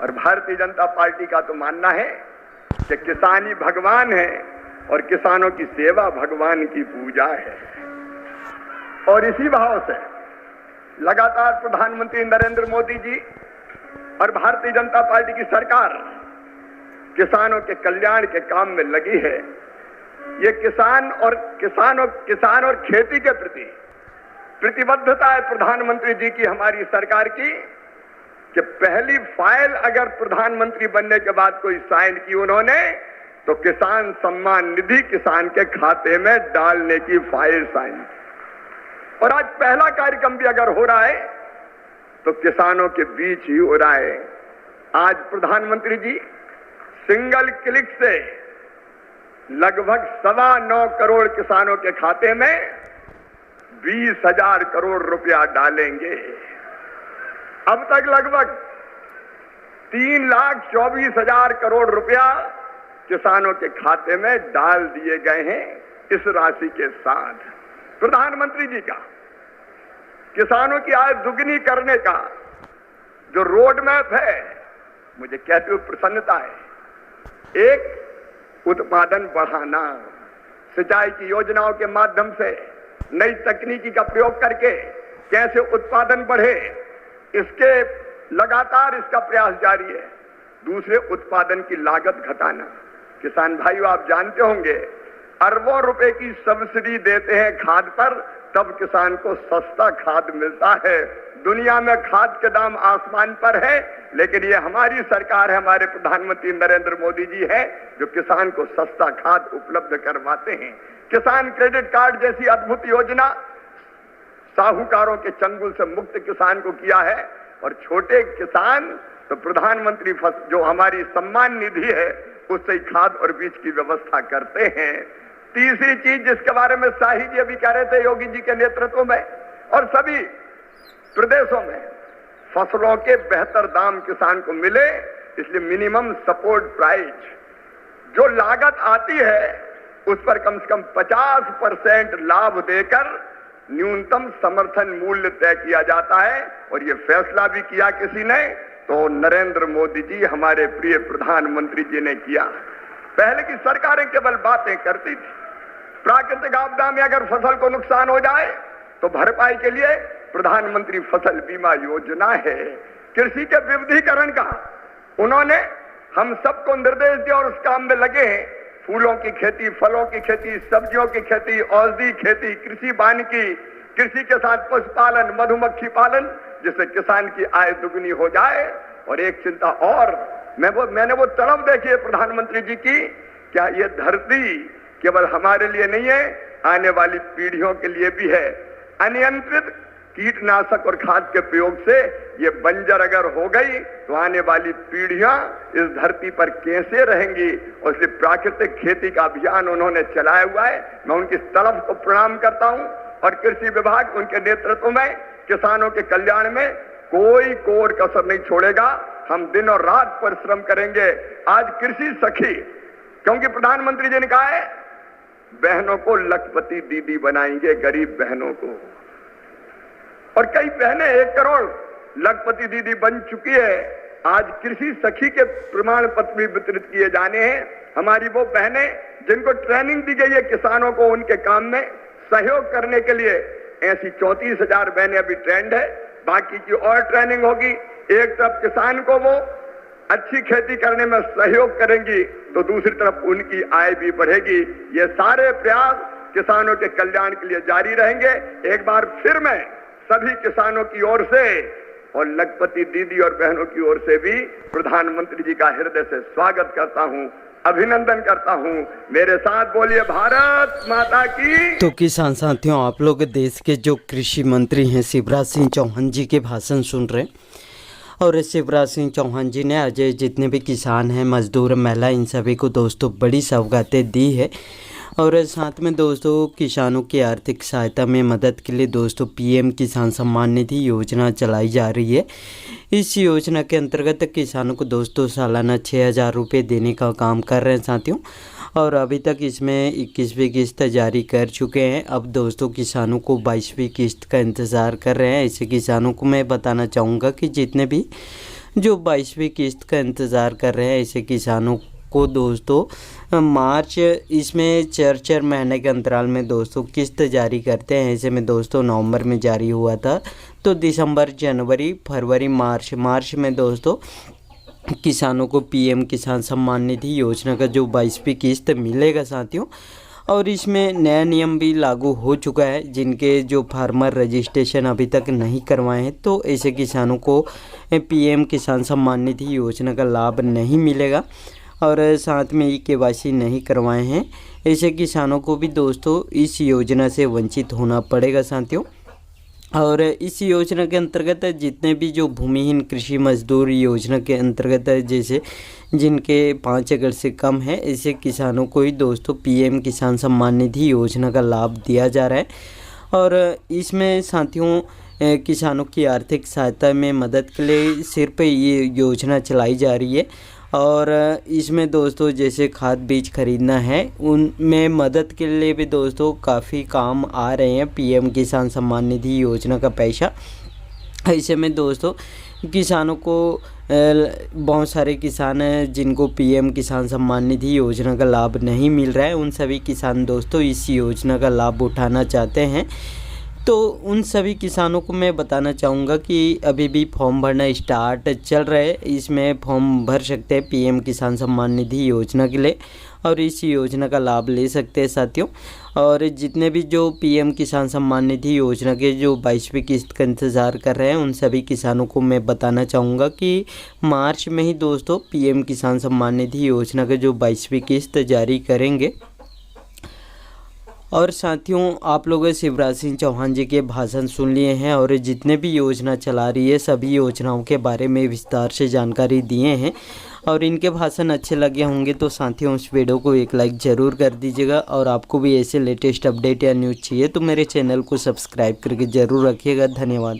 और भारतीय जनता पार्टी का तो मानना है कि किसान ही भगवान है और किसानों की सेवा भगवान की पूजा है। और इसी भाव से लगातार प्रधानमंत्री नरेंद्र मोदी जी और भारतीय जनता पार्टी की सरकार किसानों के कल्याण के काम में लगी है। ये किसान और खेती के प्रति प्रतिबद्धता है प्रधानमंत्री जी की, हमारी सरकार की, कि पहली फाइल अगर प्रधानमंत्री बनने के बाद कोई साइन की उन्होंने तो किसान सम्मान निधि किसान के खाते में डालने की फाइल साइन। और आज पहला कार्यक्रम भी अगर हो रहा है तो किसानों के बीच ही हो रहा है। आज प्रधानमंत्री जी सिंगल क्लिक से लगभग 9.25 करोड़ किसानों के खाते में 20,000 करोड़ रुपया डालेंगे। अब तक लगभग 3,24,000 करोड़ रुपया किसानों के खाते में डाल दिए गए हैं। इस राशि के साथ प्रधानमंत्री जी का किसानों की आय दुगनी करने का जो रोड मैप है, मुझे कहते हुए प्रसन्नता है। एक, उत्पादन बढ़ाना, सिंचाई की योजनाओं के माध्यम से नई तकनीकी का प्रयोग करके कैसे उत्पादन बढ़े, इसके लगातार इसका प्रयास जारी है। दूसरे, उत्पादन की लागत घटाना। किसान भाइयों, आप जानते होंगे अरबों रुपए की सब्सिडी देते हैं खाद पर, तब किसान को सस्ता खाद मिलता है। दुनिया में खाद के दाम आसमान पर है, लेकिन ये हमारी सरकार है, हमारे प्रधानमंत्री नरेंद्र मोदी जी है जो किसान को सस्ता खाद उपलब्ध करवाते हैं। किसान क्रेडिट कार्ड जैसी अद्भुत योजना साहूकारों के चंगुल से मुक्त किसान को किया है। और छोटे किसान तो प्रधानमंत्री जो हमारी सम्मान निधि है उससे ही खाद और बीज की व्यवस्था करते हैं। तीसरी चीज जिसके बारे में शाही जी अभी कह रहे थे, योगी जी के नेतृत्व में और सभी प्रदेशों में फसलों के बेहतर दाम किसान को मिले, इसलिए मिनिमम सपोर्ट प्राइस जो लागत आती है उस पर कम से कम 50% लाभ देकर न्यूनतम समर्थन मूल्य तय किया जाता है। और ये फैसला भी किया किसी ने तो नरेंद्र मोदी जी, हमारे प्रिय प्रधानमंत्री जी ने किया। पहले की सरकारें केवल बातें करती थी। प्राकृतिक आपदा में अगर फसल को नुकसान हो जाए तो भरपाई के लिए प्रधानमंत्री फसल बीमा योजना है। कृषि के विविधीकरण का उन्होंने हम सबको निर्देश दिया और उस काम में लगे हैं। फूलों की खेती, फलों की खेती, सब्जियों की खेती, औषधि खेती, कृषि वानिकी, कृषि के साथ पशुपालन, मधुमक्खी पालन, जिससे किसान की आय दुगनी हो जाए। और एक चिंता और, मैंने वो तलब देखी है प्रधानमंत्री जी की, क्या ये धरती केवल हमारे लिए नहीं है, आने वाली पीढ़ियों के लिए भी है। अनियंत्रित कीटनाशक और खाद के प्रयोग से ये बंजर अगर हो गई तो आने वाली पीढ़ियां इस धरती पर कैसे रहेंगी। और इसलिए प्राकृतिक खेती का अभियान उन्होंने चलाया हुआ है। मैं उनकी तलब को प्रणाम करता हूं। और कृषि विभाग उनके नेतृत्व में किसानों के कल्याण में कोई कोर कसर नहीं छोड़ेगा। हम दिन और रात परिश्रम करेंगे। आज कृषि सखी, क्योंकि प्रधानमंत्री जी ने कहा है बहनों को लखपति दीदी बनाएंगे, गरीब बहनों को। और कई बहनें 1 करोड़ लखपति दीदी बन चुकी है। आज कृषि सखी के प्रमाण पत्र भी वितरित किए जाने हैं। हमारी वो बहनें जिनको ट्रेनिंग दी गई है किसानों को उनके काम में सहयोग करने के लिए, ऐसी 34,000 बहनें अभी ट्रेंड है। बाकी की और ट्रेनिंग होगी। एक तरफ किसान को वो अच्छी खेती करने में सहयोग करेंगी तो दूसरी तरफ उनकी आय भी बढ़ेगी। ये सारे प्रयास किसानों के कल्याण के लिए जारी रहेंगे। एक बार फिर मैं सभी किसानों की ओर से और लखपति दीदी और बहनों की ओर से भी प्रधानमंत्री जी का हृदय से स्वागत करता हूं, अभिनंदन करता हूं। मेरे साथ बोलिए भारत माता की। तो किसान साथियों, आप लोग देश के जो कृषि मंत्री हैं शिवराज सिंह चौहान जी के भाषण सुन रहे हैं। और शिवराज सिंह चौहान जी ने आज जितने भी किसान हैं, मजदूर, महिला, इन सभी को दोस्तों बड़ी सौगातें दी है। और साथ में दोस्तों किसानों की आर्थिक सहायता में मदद के लिए दोस्तों पीएम किसान सम्मान निधि योजना चलाई जा रही है। इस योजना के अंतर्गत किसानों को दोस्तों सालाना 6,000 रुपये देने का काम कर रहे हैं साथियों। और अभी तक इसमें 21वीं किस्त जारी कर चुके हैं। अब दोस्तों किसानों को 22वीं किस्त का इंतज़ार कर रहे हैं। ऐसे किसानों को मैं बताना चाहूँगा कि जितने भी जो 22वीं किस्त का इंतज़ार कर रहे हैं ऐसे किसानों को दोस्तों मार्च इसमें 4 महीने के अंतराल में दोस्तों किस्त जारी करते हैं। ऐसे में दोस्तों नवंबर में जारी हुआ था, तो दिसंबर, जनवरी, फरवरी, मार्च में दोस्तों किसानों को पीएम किसान सम्मान निधि योजना का जो 22वीं किस्त मिलेगा साथियों। और इसमें नया नियम भी लागू हो चुका है, जिनके जो फार्मर रजिस्ट्रेशन अभी तक नहीं करवाए हैं तो ऐसे किसानों को पीएम किसान सम्मान निधि योजना का लाभ नहीं मिलेगा। और साथ में KYC नहीं करवाए हैं ऐसे किसानों को भी दोस्तों इस योजना से वंचित होना पड़ेगा साथियों। और इस योजना के अंतर्गत जितने भी जो भूमिहीन कृषि मजदूर योजना के अंतर्गत जैसे जिनके 5 एकड़ से कम है ऐसे किसानों को ही दोस्तों पीएम किसान सम्मान निधि योजना का लाभ दिया जा रहा है। और इसमें साथियों किसानों की आर्थिक सहायता में मदद के लिए सिर्फ ये योजना चलाई जा रही है। और इसमें दोस्तों जैसे खाद बीज खरीदना है उनमें मदद के लिए भी दोस्तों काफ़ी काम आ रहे हैं पीएम किसान सम्मान निधि योजना का पैसा। ऐसे में दोस्तों किसानों को बहुत सारे किसान हैं जिनको पीएम किसान सम्मान निधि योजना का लाभ नहीं मिल रहा है, उन सभी किसान दोस्तों इस योजना का लाभ उठाना चाहते हैं। तो उन सभी किसानों को मैं बताना चाहूँगा कि अभी भी फॉर्म भरना स्टार्ट चल रहा है, इसमें फॉर्म भर सकते हैं पीएम किसान सम्मान निधि योजना के लिए और इस योजना का लाभ ले सकते हैं साथियों। और जितने भी जो पीएम किसान सम्मान निधि योजना के जो 22वीं किस्त का इंतज़ार कर रहे हैं उन सभी किसानों को मैं बताना चाहूँगा कि मार्च में ही दोस्तों पीएम किसान सम्मान निधि योजना के जो 22वीं किस्त जारी करेंगे। और साथियों आप लोग शिवराज सिंह चौहान जी के भाषण सुन लिए हैं और जितने भी योजना चला रही है सभी योजनाओं के बारे में विस्तार से जानकारी दिए हैं। और इनके भाषण अच्छे लगे होंगे तो साथियों उस वीडियो को एक लाइक ज़रूर कर दीजिएगा। और आपको भी ऐसे लेटेस्ट अपडेट या न्यूज़ चाहिए तो मेरे चैनल को सब्सक्राइब करके ज़रूर रखिएगा। धन्यवाद।